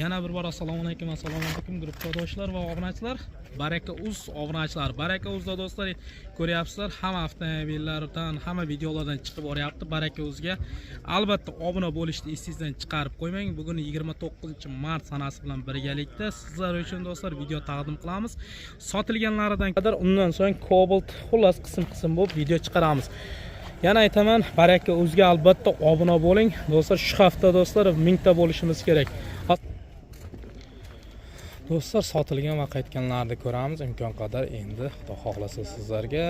Yana bir bor assalomu alaykum guruhdoshlar va obunachilar. Baraka uz obunachilar. Baraka uzda do'stlar ko'ryapsizlar, hamma avtomobillardan, hamma videolardan chiqib boryapti. Baraka uzga albatta obuna bo'lishni esingizdan chiqarib qo'ymang. Bugun 29-mart sanasi bilan birgalikda sizlar uchun do'stlar video taqdim qilamiz. Sotilganlaridan qadar undan so'ng Cobalt xullas qism bo'lib video chiqaramiz. Yana aytaman, Baraka uzga albatta obuna bo'ling. Do'stlar, shu hafta do'stlar 1000 ta bo'lishimiz kerak. Do'stlar, sotilgan va qaytganlarni ko'ramiz imkon qadar. Endi xudo xohlasa sizlarga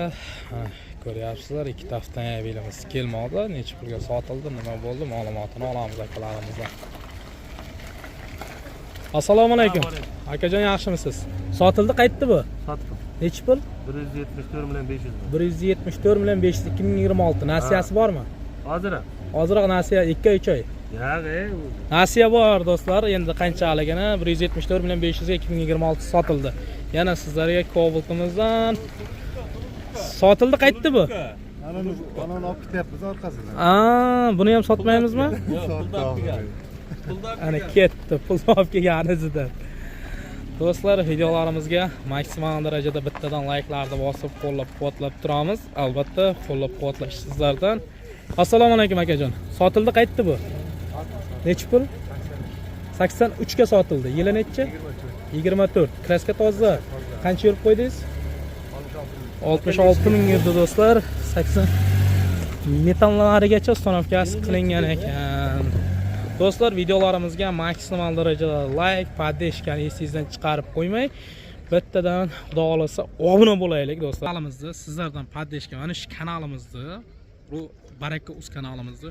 ko'ryapsizlar, ikkita avtomobilimiz kelmoqda. Necha pulga sotildi, nima bo'ldi, ma'lumotini olamiz akalarimizdan. Assalomu alaykum. Akajon, yaxshimisiz? Sotildi, qaytdi bu? Sotdim. Necha pul? 174 million 500 ming. 174 million 500 2026. Nasiyasi bormi? Hozirroq nasiya 2-3 oy. Nasiya bor do'stlar. Endi qanchaligini 174 million 500 ga 2026 sotildi. Yana sizlarga Cobalt'imizdan sotildi, qaytdi bu. Ana olib ketyapmiz orqasidan. Buni ham sotmaymizmi? Ana ketdi, pul olib kelganingizda. Do'stlar, videolarimizga maksimal darajada bittadan layklarni bosib qo'llab-quvvatlab turamiz. Albatta, qo'llab-quvvatlash sizlardan. Assalomu alaykum akajon. Sotildi, qaytdi bu. Necha pul? 83 ga sotildi. Yili necha? 24. Kraska toza. Qancha yurib qo'ydingiz? 66 ming yurdi do'stlar. 80 metallarigacha ustanovkasi qilingan ekan. Do'stlar, videolarimizga maksimal darajada like, podpishkani esingizdan chiqarib qo'ymay, bittadan xudo xolasa obuna bo'laylik do'stlar. Kanalimizni sizlardan podpishka, mana shu kanalimizni, bu Baraka uz kanalimizni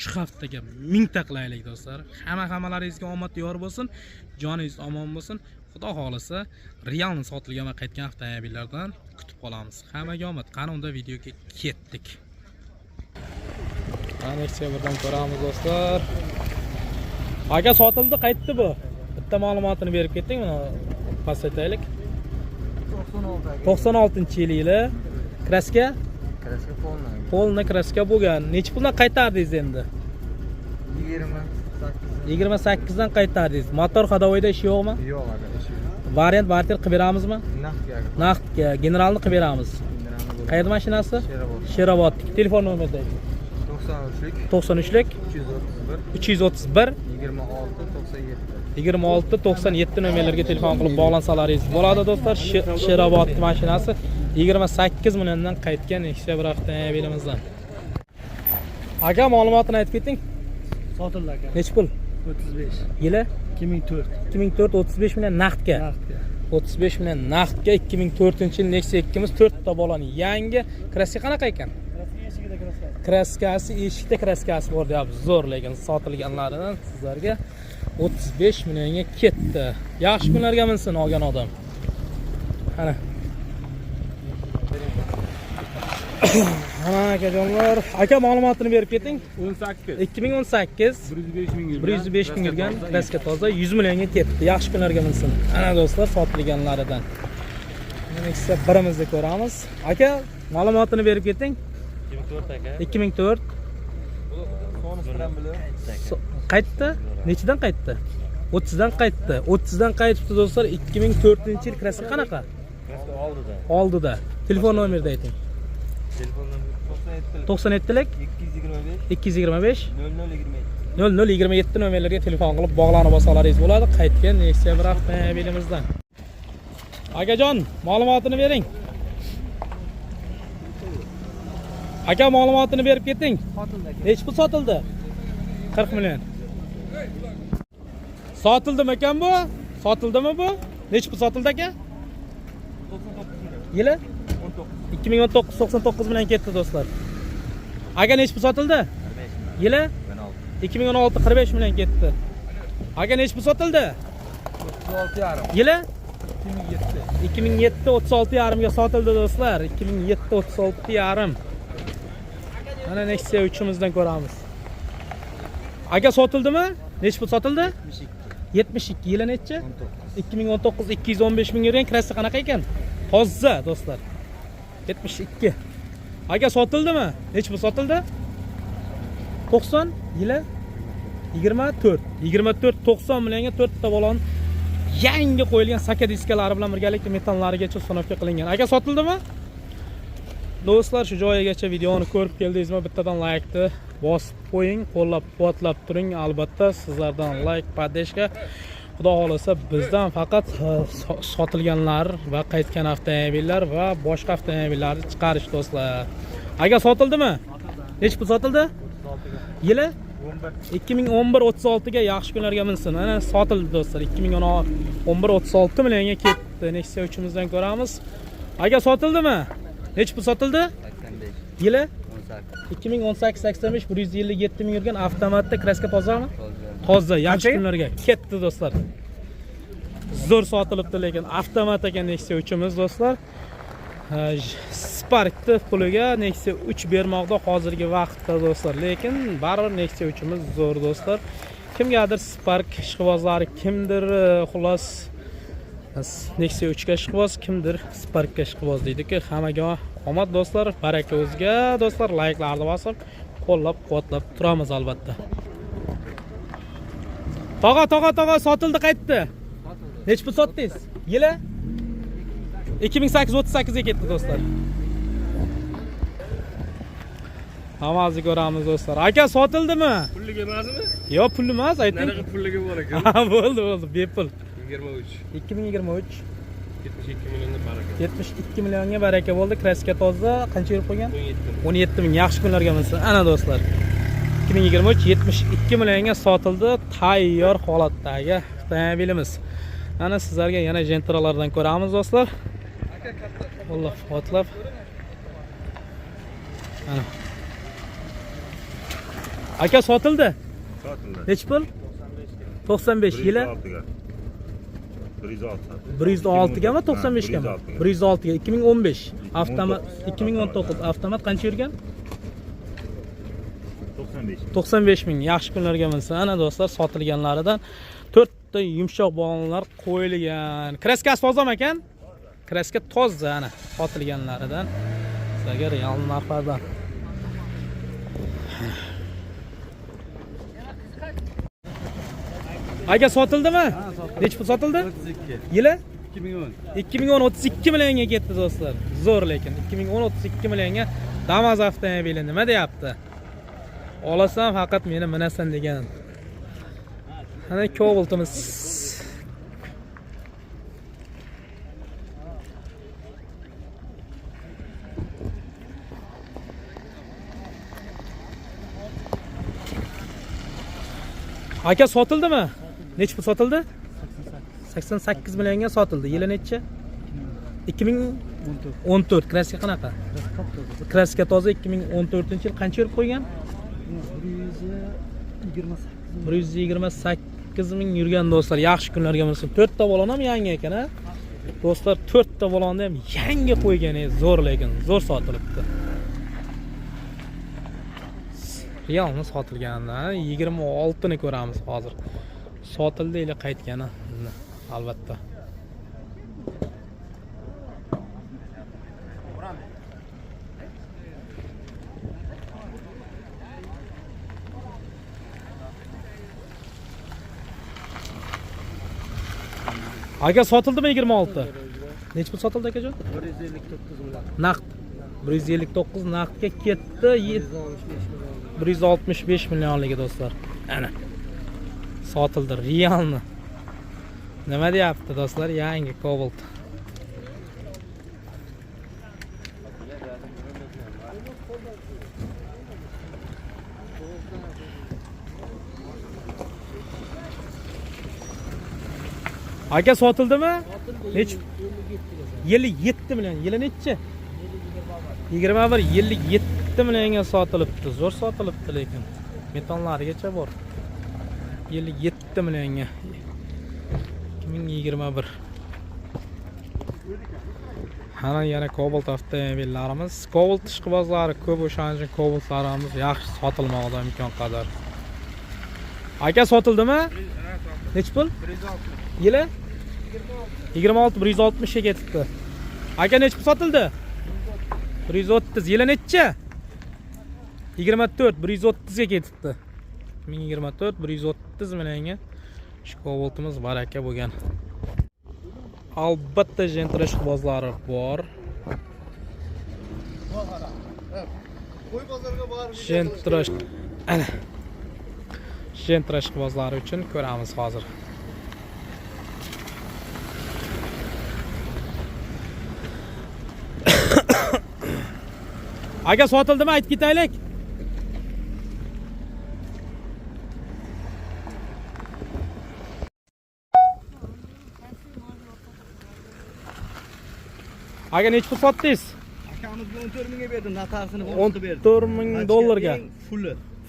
shu haftaga 1000 ta qilaylik do'stlar. Hammalaringizga omad yor bo'lsin, joningiz omon bo'lsin. Xudo xolasa realni sotilgan va qaytgan avtomobillardan kutib qolamiz. Hammaga omad. Qani unda videoga ketdik. Aneksiya birdan ko'ramiz do'stlar. Aka, sotildi, qaytdi bu. Bitta ma'lumotini berib ketding, buni pasaytaylik. 96-yil yili. Kraska polni kraska bo'lgan. Necha puldan qaytardingiz endi? 28 dan qaytardingiz. Motor hadovoyda ish yo'qmi? Yo'q, ish yo'q. Variant barter qilib beramizmi? Naqdga. Generalni qilib beramiz. Qayerda mashinasi? Sherobod. Telefon nomerni ayting. 93lik 331 26 97 nomerlarga telefon qilib bog'lansalaringiz bo'ladi do'stlar. Sherobod mashinasi 28 milliondan qaytgan ikkita bir avtomobilimizdan. Aka, ma'lumotini aytib keting. Sotildi aka. Necha pul? 35. Yili 2004. 35 million naqdga. 35 million naqdga 2004-yil Nexia 2miz 4 ta bolani yangi. Kraska qanaqa ekan? Kraskasi eshikda kraskasi bor deyapsiz. Zo'r, lekin sotilganlaridan sizlarga 35 millionga ketdi. Yaxshi kunlarga minsin olgan odam. Mana. Mana akajonlar, aka ma'lumotini berib keting. 2018 105 ming yurgan kraska toza 100 millionga ketdi. Yaxshi kunlarga minsin. Ana do'stlar, sotilganlaridan. Mana esa birimizni ko'ramiz. Aka, ma'lumotini berib keting. 2004 qaytdi. Nechidan qaytdi? 30 dan qaytdi. 30 dan qaytibdi do'stlar. 2004-yil kraska qanaqa? Oldida. Telefon nomerni ayting. Telefon nomeri 97lik 225 0027 nomerlarga telefon qilib bog'lanib olsalaringiz bo'ladi. Qaytgan Nexia bir avtomobilimizdan. Akajon, ma'lumotini bering. Aka, ma'lumotini berib keting. Necha pul sotildi? 40 million. Sotildimi ekan bu? Sotildimi bu? Necha pul sotildi aka? 99 yili 2019 99 million ketdi do'stlar. Aka, necha pul sotildi? 45 yili 2016 45 million ketdi. Aka, necha pul sotildi? 36,5 yili 2007 36,5 ga sotildi do'stlar. 2007 36,5. Mana Nexia 3imizdan ko'ramiz. Aka, sotildimi? Necha pul sotildi? 72 yili necha? 2019 215 ming yurgan kraska qanaqa ekan? Toza do'stlar. 72. Aka, sotildimi? Necha pul sotildi? 90 yili 24 90 millionga 4 ta balon yangi qo'yilgan saka diskalari bilan birgalikda metallarigacha stanovka qilingan. Aka sotildimi? Do'stlar, shu joyigacha videoni ko'rib keldingizmi? Bittadan laykni bosib qo'ying, qo'llab-quvvatlab turing. Albatta sizlardan layk, podeshka. Xudo xolasa bizdan faqat sotilganlar va qaytgan avtomobillar va boshqa avtomobillarni chiqarish do'stlar. Aka sotildimi? Nech pul sotildi? 36 ga. Yili 11. 2011-36 ga yaxshi kunlarga minsin. Mana sotildi do'stlar. 2011-36 millionga ketdi. Nexia 3imizdan ko'ramiz. Aka sotildimi? Nech pul sotildi? 85. Yili 18. 2018-85 157 ming yurgan avtomatda kraska tozami? Toza, yaxshi kunlarga ketdi do'stlar. Zo'r sotilibdi, lekin avtomat ekan Nexia 3imiz do'stlar. Sparkni puliga Nexia 3 bermoqda hozirgi vaqtda do'stlar, lekin baribir Nexia 3imiz zo'r do'stlar. Kimgadir Spark ishqibozlari, kimdir xullas Nexia 3 ga ishqiboz, kimdir Spark ga ishqiboz deydi-ku. Hammaga omad do'stlar, baraka o'zga do'stlar, layklarni bosib, qo'llab-quvvatlab turamiz albatta. Tog'a sotildi, qaytdi. Nech pul sotdingiz? Yili 2838 ga ketdi do'stlar. Hammamizni ko'ramiz do'stlar. Aka sotildimi? Pulliga emasmi? Yo'q, pul emas, ayting. Nanaqa pulliga bor ekan? Ha, bo'ldi, bepul. 23. 2023 72 millionga baraka. 72 millionga baraka bo'ldi. Kraska toza, qancha yurib qo'ygan? 17. 17 ming, yaxshi kunlarga minsin. Ana do'stlar. 2023 72 millionga sotildi. Tayyor holatdagi avtomobilimiz. Ana sizlarga yana Gentra'lardan ko'ramiz do'stlar. Alloh xotlab. Ana. Aka sotildi. Sotildi. Nech pul? 95 yili. 106 gami 95 gami? 106 ga 2015 avtomat 2019 avtomat qancha yurgan? 95 ming, yaxshi kunlarga minsin. Ana do'stlar, sotilganlaridan 4 ta yumshoq balonlar qo'yilgan. Kraskasi tozami ekan? Kraska toza, ana sotilganlaridan sizlarga real narxlardan. Aka sotildimi? Nech pul sotildi? 32. Yili 2010. 2010 32 millionga ketdi do'stlar. Zo'r, lekin 2010 32 millionga Damas avtomobili nima deyapti? Olasan faqat meni minasan degan. Ana Cobalt'imiz. Aka sotildimi? Nech pul sotildi? 88 millionga sotildi. Yili necha? 2014. Kraska qanaqa? Kraska toza 2014-yil qancha yurib qo'ygan? 128 ming yurgan do'stlar. Yaxshi kunlarga minsin. 4 ta balon ham yangi ekan, ha? Do'stlar, 4 ta balonni ham yangi qo'ygan, zo'r, lekin zo'r sotilibdi. Realni sotilganda 26 ni ko'ramiz hozir. Sotildi ile qaytgani albatta. Aka sotildimi 26? Nech pul sotildi akajon? 159 million. Naqd 159 naqdga ketdi. 165 millionligi do'stlar. Ana. Sotildi realni. Nima deyapti do'stlar? Yangi Cobalt. Aka sotildimi? Nech? Yili 7 million. Yili nechi? 21 yillik 7 millionga sotilibdi. Zo'r sotilibdi, lekin metallarigacha bor. Yili 7 millionga. 2021. Ana yana Cobalt avtomobillarimiz. Cobalt ishqibozlari ko'p, o'shaning uchun Cobaltlarimiz yaxshi sotilmoqda imkon qadar. Aka sotildimi? Nech pul? 160. Yili 26 160 ga ketibdi. Aka nech pul sotildi? 130. Yili necha? 24 130 ga ketibdi. 2024 130 millionga shu Cobalt'imiz baraka bo'lgan. Albatta Gentra ishqibozlari bor. Gentra ana Gentra ishqibozlari uchun ko'ramiz hozir. Aka sotildimi aytib ketaylik. Aka necha pul sotdingiz? Akamiz 14 mingga berdim, natarsini 14 ming dollarga.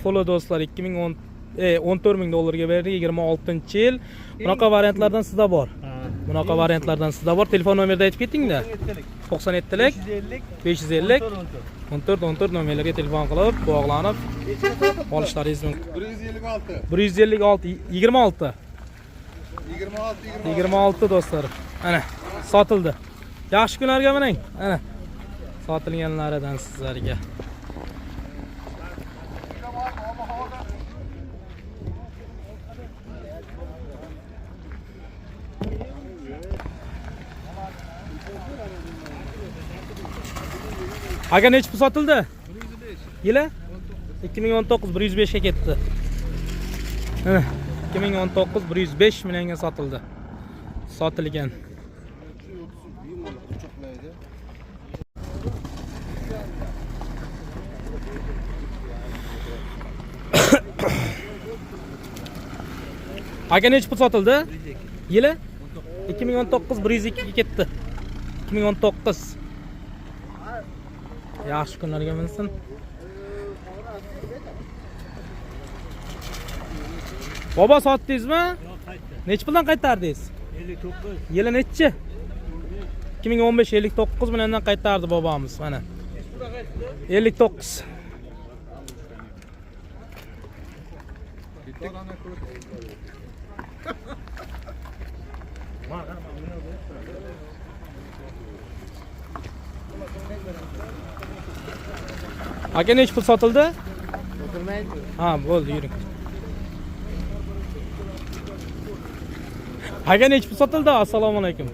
Fulli do'stlar 14 ming dollarga berdi 26-yil. Bunaqa variantlardan sizda bor. Bunaqa variantlardan sizda bor. Telefon nomerni aytib keting-da. 97lik 550 14 nomerlarga telefon qilib, bog'lanib olishlaringiz mumkin. 156 26 do'stlar. Ana sotildi. Yaxshi kunlarga mining. Ana sotilganlaridan sizlarga. Aka necha pul sotildi? 105. Yili? 2019 105 ga ketdi. 2019 105 millionga sotildi. Sotilgan. Aka necha pul sotildi? Yili? 2019 102 ga ketdi. 2019. Yaxshi kunlarga minsin. Baba sotdingizmi? Necha puldan qaytardingiz? 59. Yili nechi? 2015 59 milliondan qaytardi bobomiz mana. 59. Aka necha pul sotildi? Sotilmaydi. Ha, bo'ldi, yuring. Aka necha pul sotildi? Assalomu alaykum.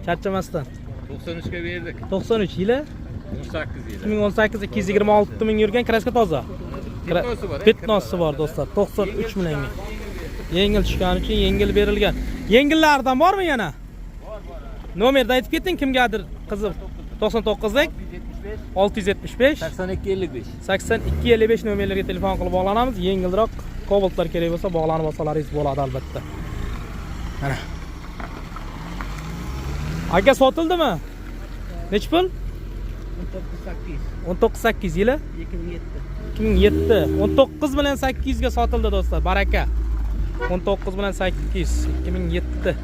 Charchamasdan. 93 ga berdik. 93 yili? 18 yil. 2018 226 ming yurgan, kraska toza. Bitnosi bor do'stlar. 93 millionga. Yengil tushgani uchun yengil berilgan. Yengillardan bormi yana? Bor. Nomerni aytib keting kimgadir qiziq. 99lik 675 8255 nomerlarga telefon qilib bog'lanamiz. Yengilroq Cobalt'lar kerak bo'lsa bog'lanib olsalaringiz bo'ladi albatta. Mana. Aka sotildimi? Nech pul? 19.8 yili? 2007. 19 bilan 800 ga sotildi do'stlar. Baraka. 19 bilan 800 2007.